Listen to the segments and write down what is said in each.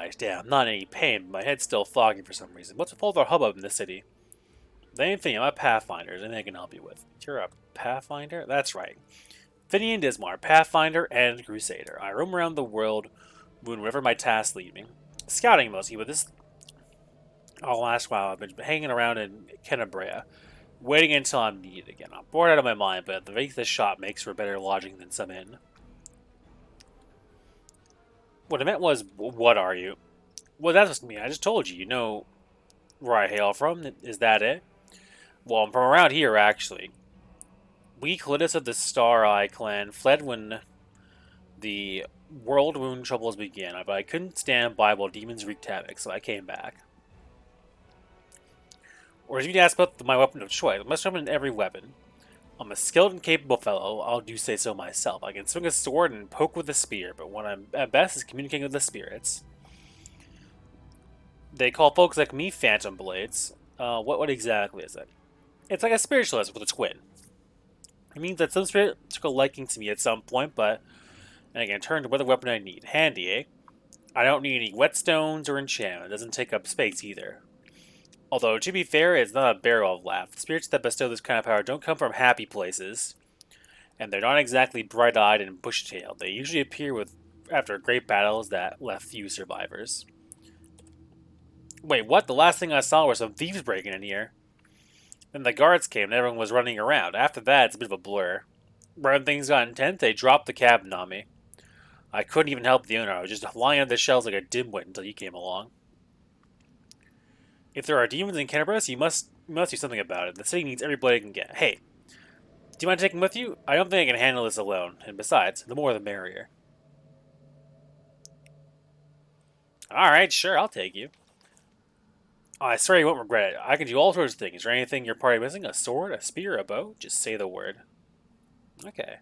eyes. Damn, I'm not in any pain, but my head's still foggy for some reason. What's with all the hubbub in the city? The main thing, I'm a Pathfinder. Is anything I can help you with? You're a Pathfinder? That's right. Finian Dismar, Pathfinder and Crusader. I roam around the world, moon wherever my tasks lead me. Scouting mostly, but this last while I've been hanging around in Kenabrea, waiting until I'm needed again. I'm bored out of my mind, but the rate this shop makes for better lodging than some inn. What I meant was, what are you? Well, that's me. I just told you. You know where I hail from. Is that it? Well, I'm from around here, actually. We, Calidas of the Star Eye clan, fled when the World Wound troubles began, but I couldn't stand by while demons wreaked havoc, so I came back. Or as you'd ask about my weapon of choice, I must summon every weapon. I'm a skilled and capable fellow, I'll do say so myself. I can swing a sword and poke with a spear, but what I'm at best is communicating with the spirits. They call folks like me phantom blades. What exactly is it? It's like a spiritualist with a twin. It means that some spirit took a liking to me at some point, but and I can turn to whatever weapon I need. Handy, eh? I don't need any whetstones or enchantment. It doesn't take up space either. Although, to be fair, it's not a barrel of laughs. The spirits that bestow this kind of power don't come from happy places, and they're not exactly bright-eyed and bush-tailed. They usually appear after great battles that left few survivors. Wait, what? The last thing I saw were some thieves breaking in here. Then the guards came and everyone was running around. After that, it's a bit of a blur. When things got intense, they dropped the cabin on me. I couldn't even help the owner. I was just lying on the shelves like a dimwit until you came along. If there are demons in Canterbury, you must do something about it. The city needs every blade it can get. Hey, do you mind taking with you? I don't think I can handle this alone. And besides, the more the merrier. Alright, sure, I'll take you. Oh, I swear you won't regret it. I can do all sorts of things. Is there anything your party missing? A sword, a spear, a bow? Just say the word. Okay.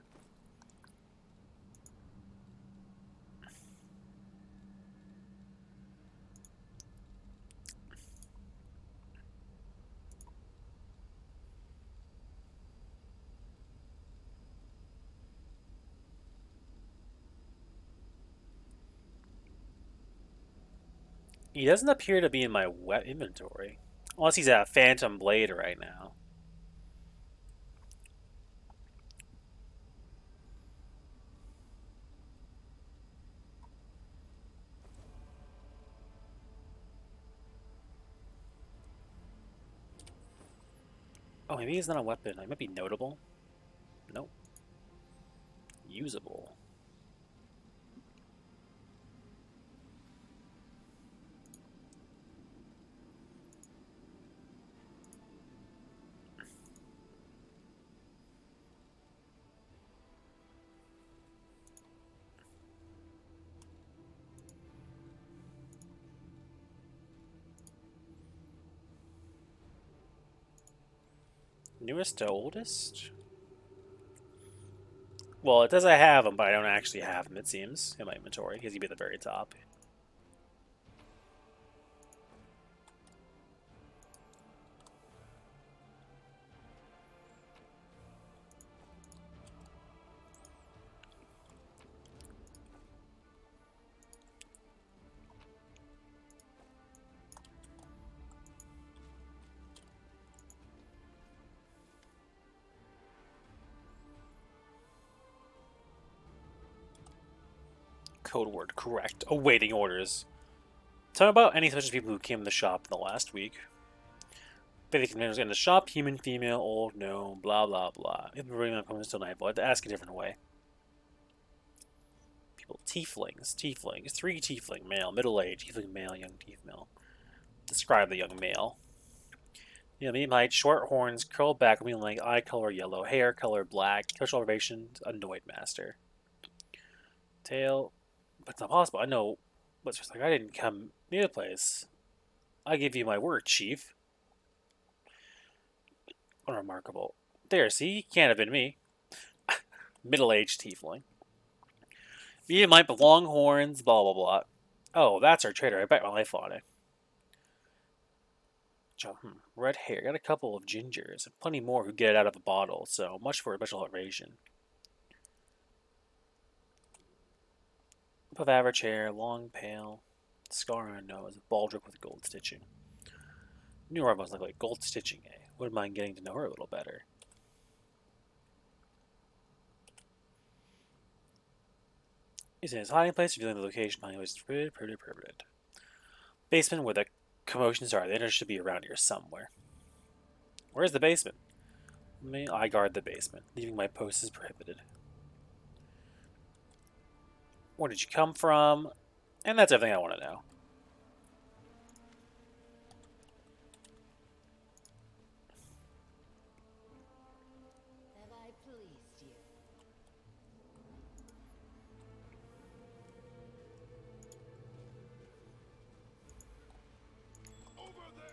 He doesn't appear to be in my wet inventory. Unless he's at Phantom Blade right now. Oh, maybe he's not a weapon. It might be notable. Nope. Usable. Newest to oldest? Well, it does I have him, but I don't actually have him, it seems, in my inventory, because he'd be at the very top. Code word correct. Awaiting orders. Tell me about any such people who came to the shop in the last week. Faith commanders in the shop, human, female, old, no, blah, blah, blah. If the room comes to nightfall, I have to ask a different way. People, tieflings, 3 tiefling, male, middle-aged, tiefling male, young tiefling. Describe the young male. Medium height, short horns, curled back, medium length, eye color yellow, hair color black, social observation, annoyed master. Tail, but it's not possible. I know, but it's just like I didn't come near the place. I give you my word, chief. Unremarkable. There, see? Can't have been me. Middle-aged tiefling. Medium height, but long horns, blah, blah, blah. Oh, that's our trader. I bet my life on it. Red hair. Got a couple of gingers and plenty more who get it out of a bottle, so much for a special iteration. Above average hair, long, pale. Scar on nose, baldric with gold stitching. New Arm was like gold stitching, eh? Wouldn't mind getting to know her a little better. He's in his hiding place, revealing the location behind his perverted. Basement where the commotions are. The entrance should be around here somewhere. Where's the basement? I guard the basement. Leaving my post is prohibited. Where did you come from? And that's everything I want to know. Have I pleased you? Over there!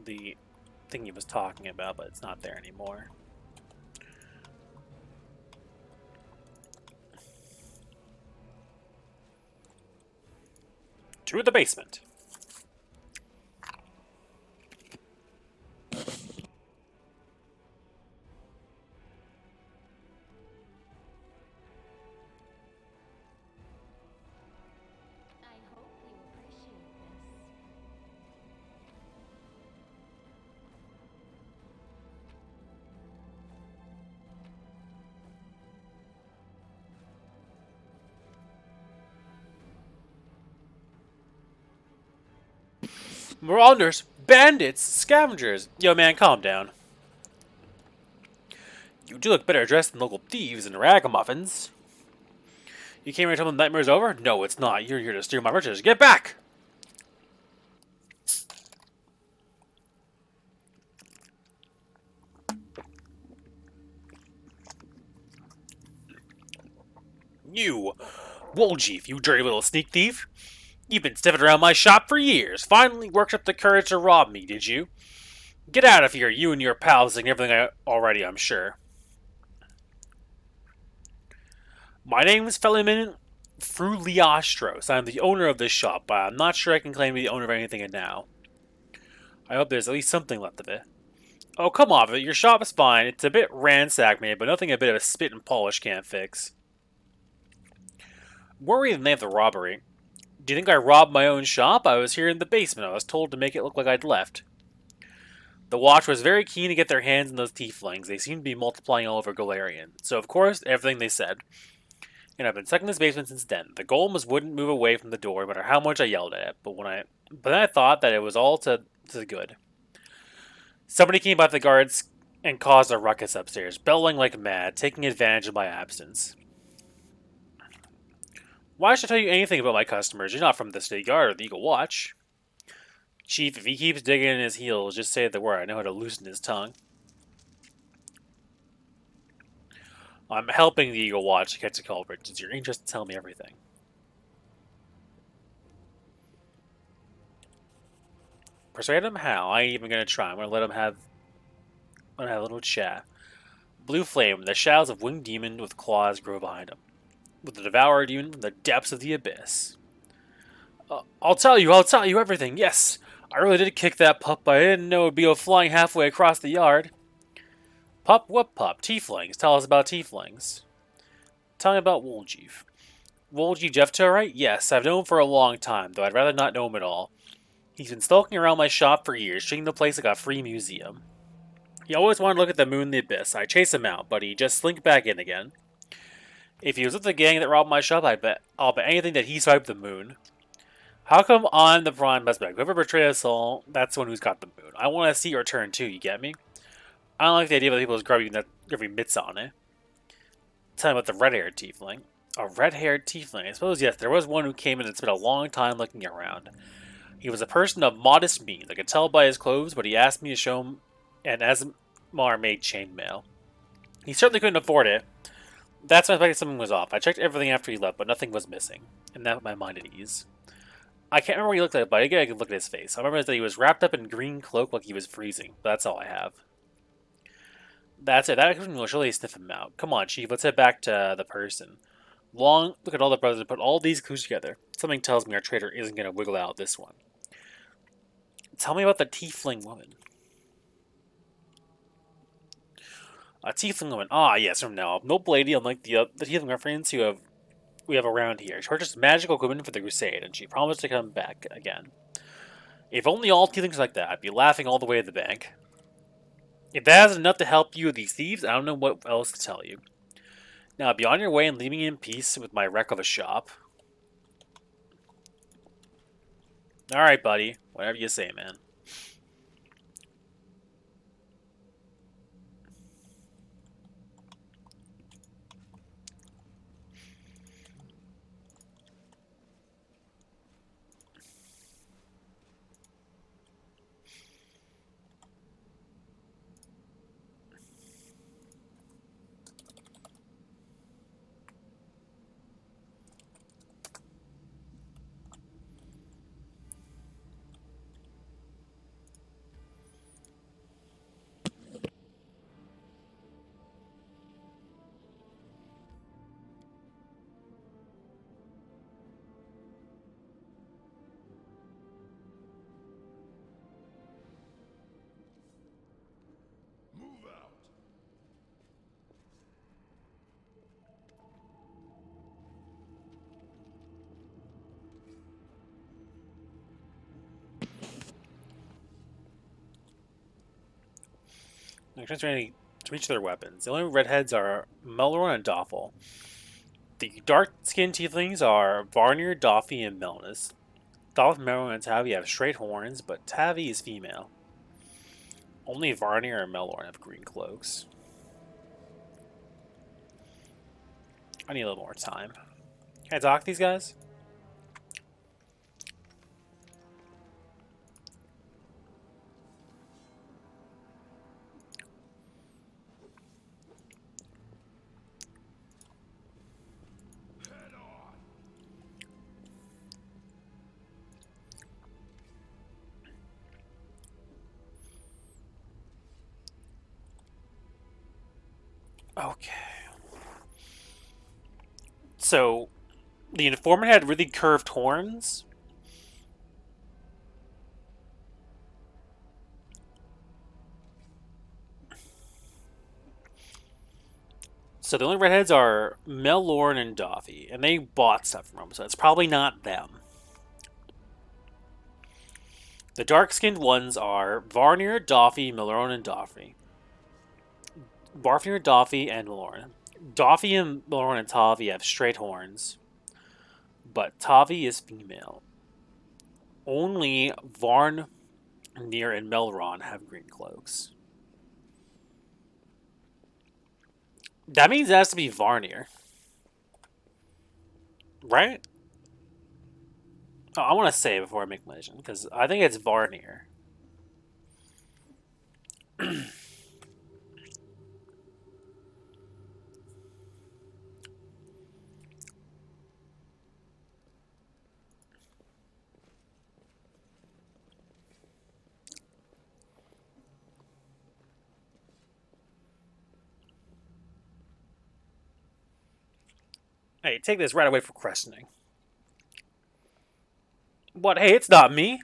The thing he was talking about, but it's not there anymore. To the basement. I hope you appreciate this. Marauders, bandits, scavengers. Yo, man, calm down. You do look better dressed than local thieves and ragamuffins. You came here to tell them the nightmare's over? No, it's not. You're here to steal my riches. Get back! You, Wooljeef, you dirty little sneak thief. You've been sniffing around my shop for years. Finally worked up the courage to rob me, did you? Get out of here, you and your pals and everything already, I'm sure. My name is Feliman Fruliastros. I'm the owner of this shop, but I'm not sure I can claim to be the owner of anything now. I hope there's at least something left of it. Oh, come off it. Your shop is fine. It's a bit ransacked, maybe, but nothing a bit of a spit and polish can't fix. Worried in the name of the robbery. Do you think I robbed my own shop? I was here in the basement. I was told to make it look like I'd left. The Watch was very keen to get their hands on those tieflings. They seem to be multiplying all over Galarian. So, of course, everything they said. And I've been stuck in this basement since then. The golems wouldn't move away from the door, no matter how much I yelled at it. But then I thought that it was all to the good. Somebody came by the guards and caused a ruckus upstairs, bellowing like mad, taking advantage of my absence. Why should I tell you anything about my customers? You're not from the State Guard or the Eagle Watch. Chief, if he keeps digging in his heels, just say the word. I know how to loosen his tongue. I'm helping the Eagle Watch to catch the culprit. It's your interest to tell me everything. Persuade him how? I ain't even gonna try. I'm gonna let him have a little chat. Blue Flame, the shadows of winged demon with claws grow behind him. With the devourer demon from the depths of the abyss. I'll tell you everything, yes! I really did kick that pup, but I didn't know it'd be flying halfway across the yard. Pup? What pup? Tieflings. Tell us about tieflings. Tell me about Wooljeef. Wooljeef Jeffto, right? Yes, I've known him for a long time, though I'd rather not know him at all. He's been stalking around my shop for years, treating the place like a free museum. He always wanted to look at the moon and the abyss. I chase him out, but he just slinked back in again. If he was with the gang that robbed my shop, I'll bet anything that he swiped the moon. How come I'm the prime suspect? Whoever betrayed us all, that's the one who's got the moon. I want to see your turn too, you get me? I don't like the idea of people grabbing mitts on it. Tell me about the red-haired tiefling. A red-haired tiefling? I suppose, yes, there was one who came in and spent a long time looking around. He was a person of modest means. I could tell by his clothes, but he asked me to show him an Asmar-made chainmail. He certainly couldn't afford it. That's when I suspected something was off. I checked everything after he left, but nothing was missing, and that put my mind at ease. I can't remember what he looked like, but I get a good look at his face. I remember that he was wrapped up in green cloak like he was freezing. But that's all I have. That's it. That will surely sniff him out. Come on, Chief. Let's head back to the person. Look at all the brothers and put all these clues together. Something tells me our traitor isn't going to wiggle out this one. Tell me about the tiefling woman. A tiefling woman. Ah, yes, from now. Noble lady, unlike the tiefling reference we have around here. She purchased magical equipment for the crusade, and she promised to come back again. If only all tieflings like that, I'd be laughing all the way to the bank. If that isn't enough to help you with these thieves, I don't know what else to tell you. Now, be on your way and leave me in peace with my wreck of a shop. Alright, buddy. Whatever you say, man. I'm trying to reach their weapons. The only redheads are Melron and Doffel. The dark-skinned tieflings are Varnir, Doffy, and Melnis. Dolph, Melron, and Tavi have straight horns, but Tavi is female. Only Varnir and Melorn have green cloaks. I need a little more time. Can I talk to these guys? Okay. So, the informant had really curved horns? So the only redheads are Mel, Lauren, and Doffy, and they bought stuff from them, so it's probably not them. The dark-skinned ones are Varnir, Doffy, Milorn, and Doffy. Varnir, Doffy, and Milorn. Doffy and Milorn and Tavi have straight horns, but Tavi is female. Only Varnir and Melron have green cloaks. That means it has to be Varnir. Right? Oh, I want to say before I make my decision, because I think it's Varnir. Hey, take this right away for questioning. What? Hey, it's not me.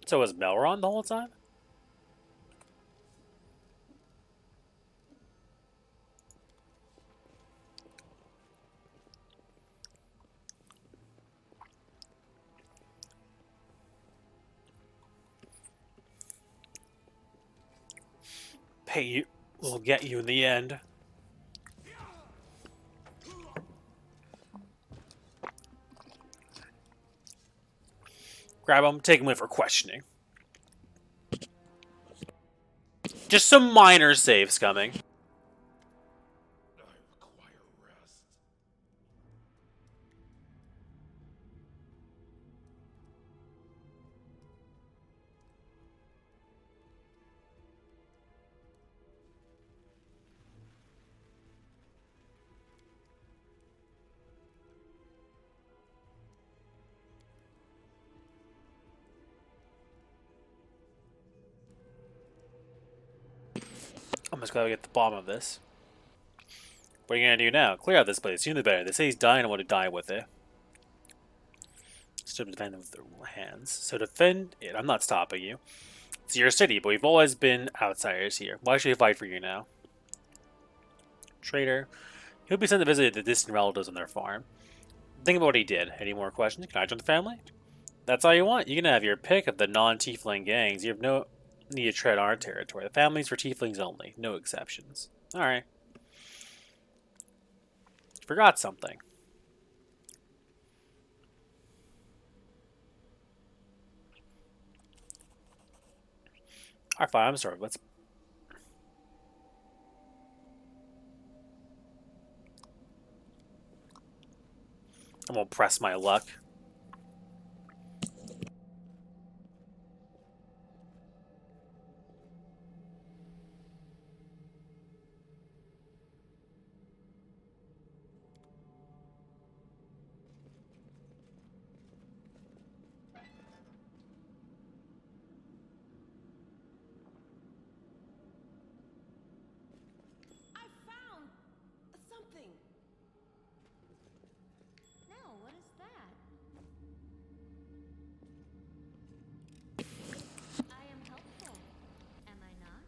So was Melron the whole time? Hey, you. We'll get you in the end. Grab him, take him in for questioning. Just some minor saves coming. I require rest. I'm just gotta get the bottom of this. What are you gonna do now? Clear out this place. Sooner the better. They say he's dying. I want to die with it. Stood defend it with their hands. So defend it. I'm not stopping you. It's your city, but we've always been outsiders here. Why should we fight for you now? Traitor. He'll be sent to visit the distant relatives on their farm. Think about what he did. Any more questions? Can I join the family? That's all you want. You can have your pick of the non-tiefling gangs. You have no need to tread our territory. The family's for tieflings only. No exceptions. Alright. Forgot something. Alright, fine. I'm sorry. Let's... I'm gonna press my luck. I found something. No, what is that? I am helpful. Am I not?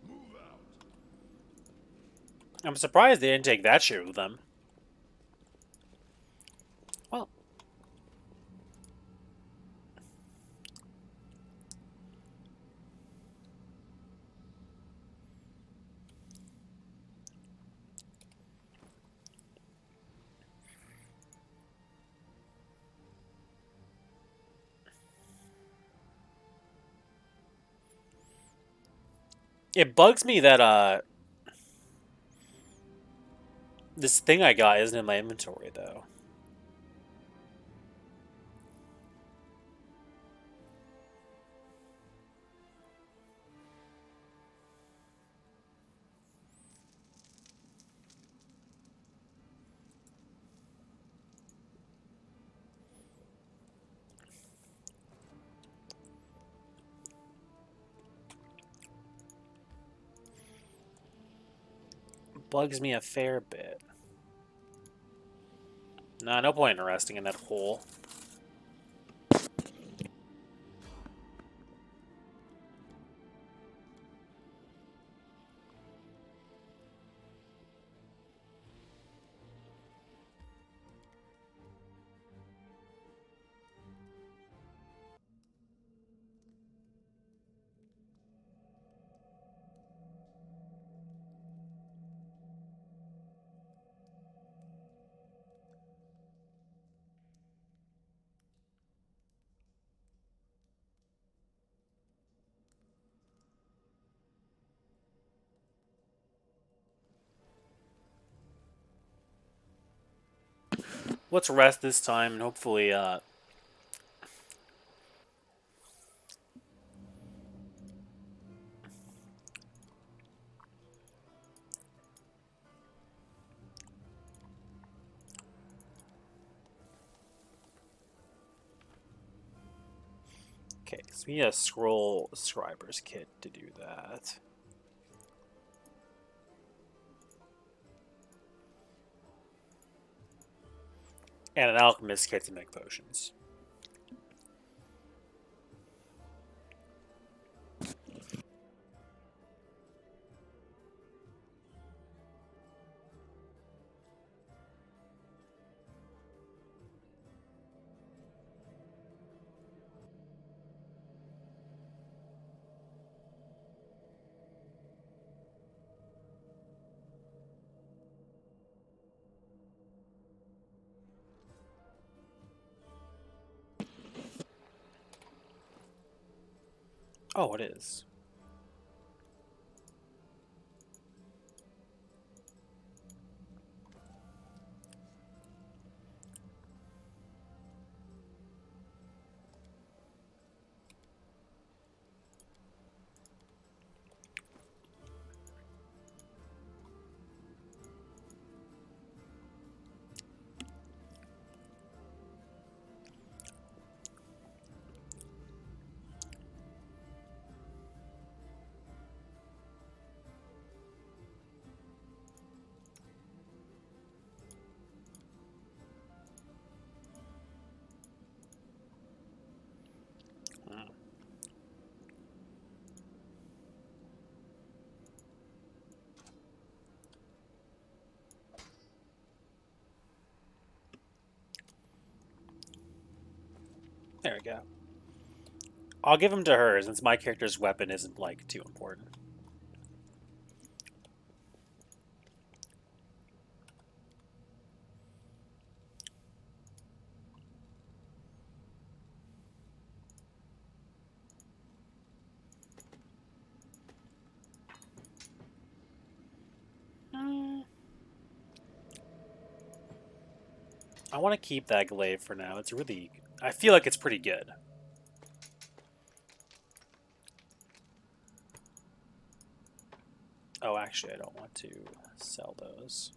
Move out. I'm surprised they didn't take that shit with them. Well, it bugs me that this thing I got isn't in my inventory though. Bugs me a fair bit. Nah, no point in resting in that hole. Let's rest this time and hopefully okay, so we need a scroll scriber's kit to do that. And an alchemist kit to make potions. Oh, it is. Hmm. There we go. I'll give him to her since my character's weapon isn't like too important. Mm, I want to keep that glaive for now. It's really, I feel like it's pretty good. Oh, actually, I don't want to sell those.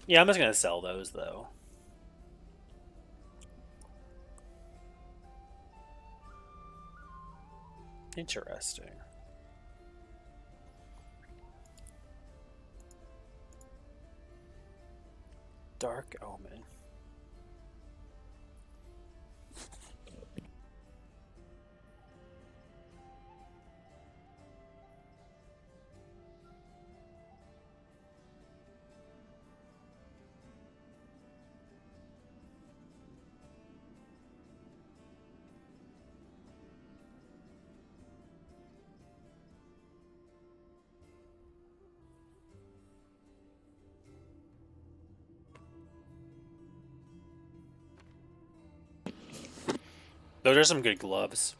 Yeah, I'm just gonna sell those though. Interesting. Dark Omen. Those are some good gloves.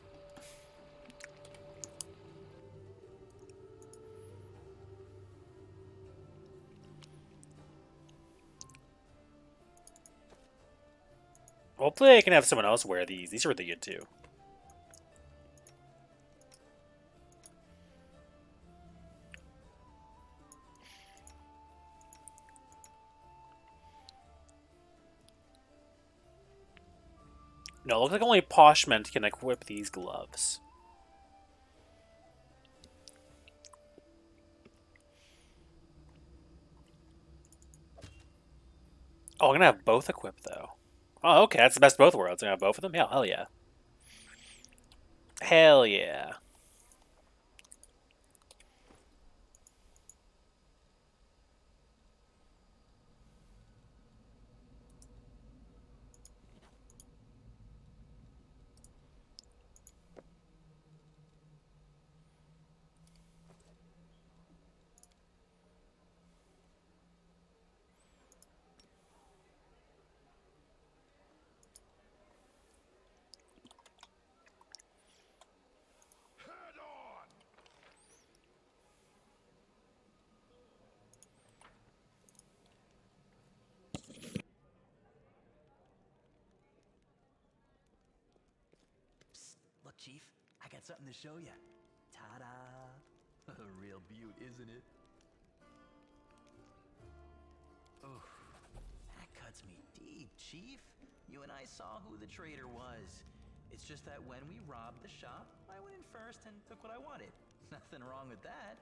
Hopefully I can have someone else wear these. These are really good too. No, it looks like only posh men can equip these gloves. Oh, I'm gonna have both equipped though. Oh, okay, that's the best of both worlds. I'm gonna have both of them? Yeah, hell yeah. Hell yeah. Head on! Look, Chief, I got something to show you. Ta-da! A real beaut, isn't it? Oh, that cuts me deep, Chief. You and I saw who the traitor was. It's just that when we robbed the shop, I went in first and took what I wanted. Nothing wrong with that.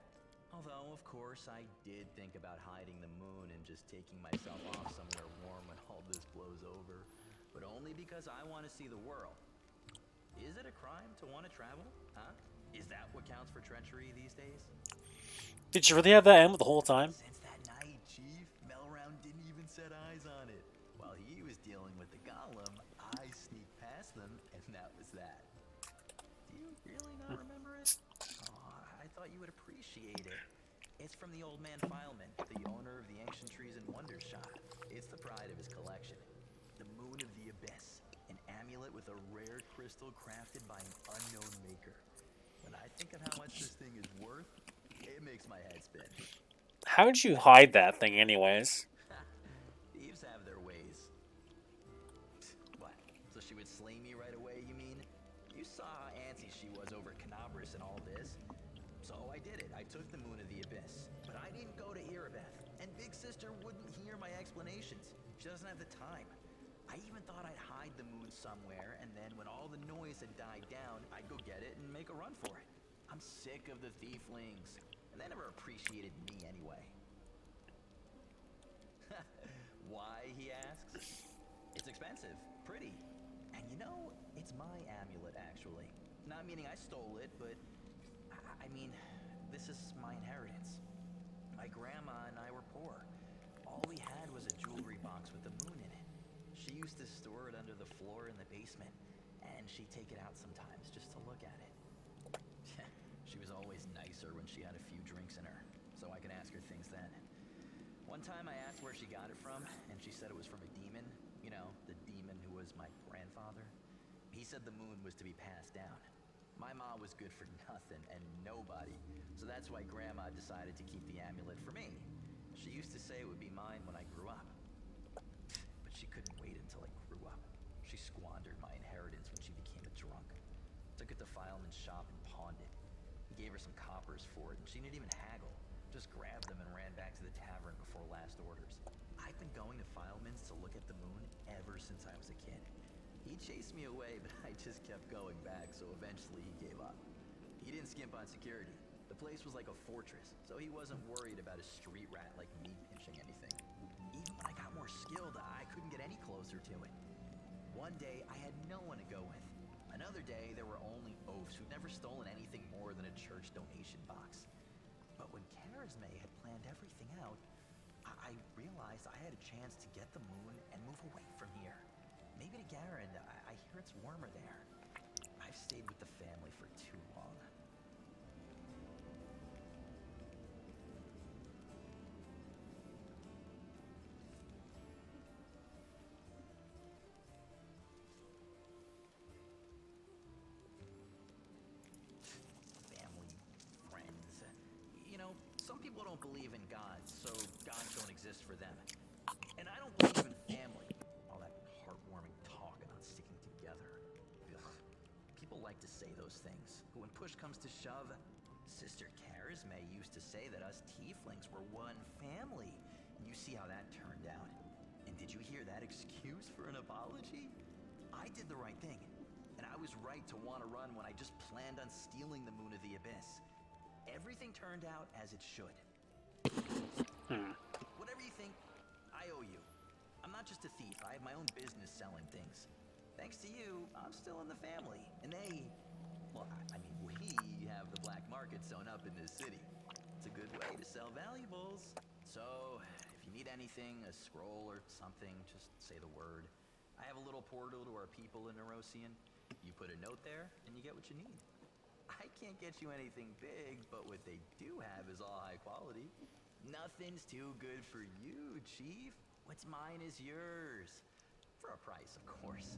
Although, of course, I did think about hiding the moon and just taking myself off somewhere warm when all this blows over. But only because I want to see the world. Is it a crime to want to travel? Huh? Is that what counts for treachery these days? Did you really have that M the whole time? Since that night, Chief, Melround didn't even set eyes on it. While he was dealing with the golem, I sneaked past them, and that was that. Do you really not remember it? Oh, I thought you would appreciate it. It's from the old man Fileman, the owner of the Ancient Trees and Wonders shop. It's the pride of his collection. The Moon of the Abyss, an amulet with a rare crystal crafted by an unknown maker. When I think of how much this thing is worth, it makes my head spin. How'd you hide that thing, anyways? Thieves have their ways. What? So she would slay me right away, you mean? You saw how antsy she was over Canabras and all this. So I did it. I took the Moon of the Abyss. But I didn't go to Erebeth. And Big Sister wouldn't hear my explanations. She doesn't have the time. I even thought I'd hide the moon somewhere, and then when all the noise had died down, I'd go get it and make a run for it. I'm sick of the thieflings. And they never appreciated me anyway. Why, he asks? It's expensive, pretty. And you know, it's my amulet, actually. Not meaning I stole it, but I mean, this is my inheritance. My grandma and I were poor. All we had was a jewelry box with the moon in it. She used to store it under the floor in the basement, and she'd take it out sometimes just to look at it. She was always nicer when she had a few drinks in her, so I could ask her things then. One time I asked where she got it from, and she said it was from a demon. You know, the demon who was my grandfather. He said the moon was to be passed down. My mom was good for nothing and nobody, so that's why Grandma decided to keep the amulet for me. She used to say it would be mine when I grew up. But she couldn't wait until I grew up. She squandered my inheritance when she became a drunk. Took it to Fileman's shop and pawned it. He gave her some coppers for it, and she didn't even haggle. Just grabbed them and ran back to the tavern before last orders. I've been going to Fileman's to look at the moon ever since I was a kid. He chased me away, but I just kept going back, so eventually he gave up. He didn't skimp on security. The place was like a fortress, so he wasn't worried about a street rat like me pinching anything. Even when I got more skilled, I couldn't get any closer to it. One day, I had no one to go with. Another day, there were only oafs who'd never stolen anything more than a church donation box. But when Karazme had planned everything out, I realized I had a chance to get the moon and move away from here. Maybe to Garen. I hear it's warmer there. I've stayed with the family for too long. Family, friends. You know, some people don't believe in God, so gods don't exist for them. And I don't believe in family. All that heartwarming talk about sticking together. Ugh. People like to say those things, but when push comes to shove, Sister Karazme used to say that us tieflings were one family. And you see how that turned out. And did you hear that excuse for an apology? I did the right thing. And I was right to want to run when I just planned on stealing the Moon of the Abyss. Everything turned out as it should. Whatever you think, I owe you. I'm not just a thief. I have my own business selling things. Thanks to you, I'm still in the family. And they, well, I mean, we have the black market sewn up in this city. It's a good way to sell valuables. So, if you need anything, a scroll or something, just say the word. I have a little portal to our people in Nerosian. You put a note there, and you get what you need. I can't get you anything big, but what they do have is all high quality. Nothing's too good for you, Chief. What's mine is yours. For a price, of course.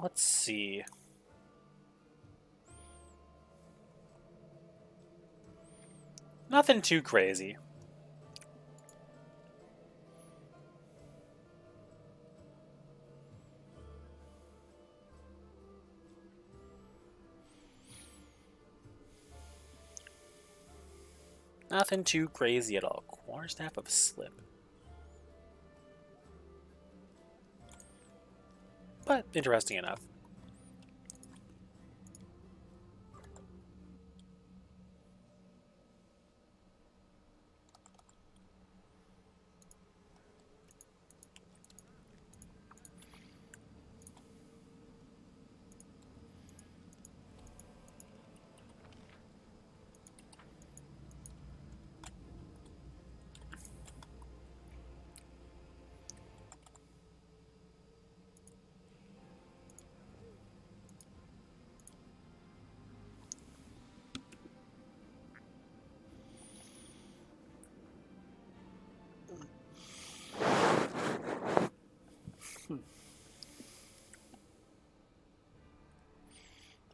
Let's see. Nothing too crazy. Nothing too crazy at all. Quarterstaff of Slip. But interesting enough.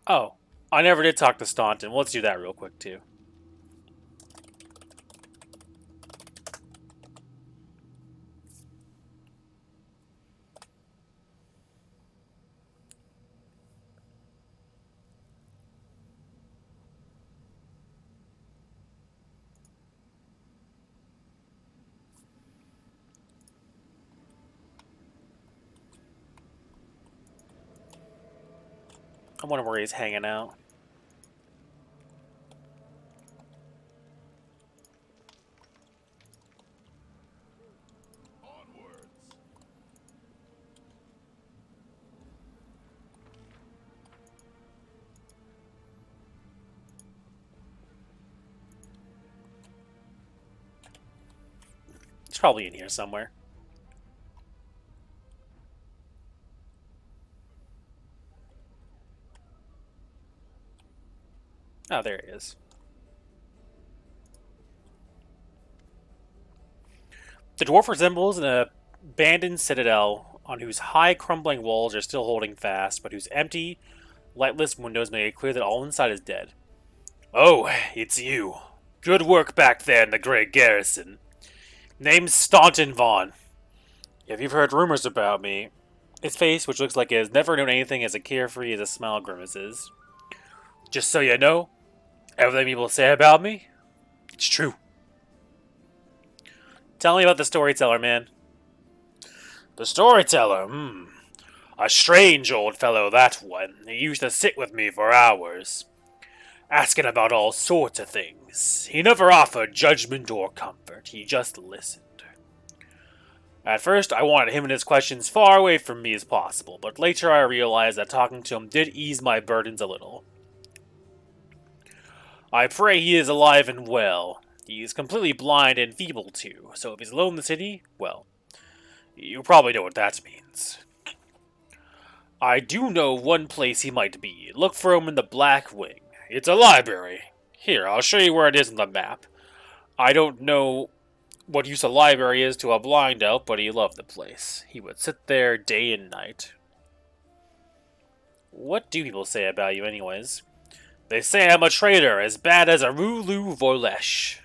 Oh, I never did talk to Staunton. Let's do that real quick, too. I wonder where he's hanging out. Onwards. He's probably in here somewhere. Oh, there he is. The dwarf resembles an abandoned citadel on whose high crumbling walls are still holding fast, but whose empty, lightless windows make it clear that all inside is dead. Oh, it's you. Good work back there in the great garrison. Name's Staunton Vaughn. If you've heard rumors about me, his face, which looks like it has never known anything as carefree as a smile grimaces. Just so you know, everything people say about me, it's true. Tell me about the storyteller, man. The storyteller, A strange old fellow, that one. He used to sit with me for hours, asking about all sorts of things. He never offered judgment or comfort, he just listened. At first, I wanted him and his questions far away from me as possible, but later I realized that talking to him did ease my burdens a little. I pray he is alive and well. He is completely blind and feeble, too, so if he's alone in the city, well, you probably know what that means. I do know one place he might be. Look for him in the Black Wing. It's a library. Here, I'll show you where it is on the map. I don't know what use a library is to a blind elf, but he loved the place. He would sit there day and night. What do people say about you anyways? They say I'm a traitor, as bad as a Rulu Vorlesh.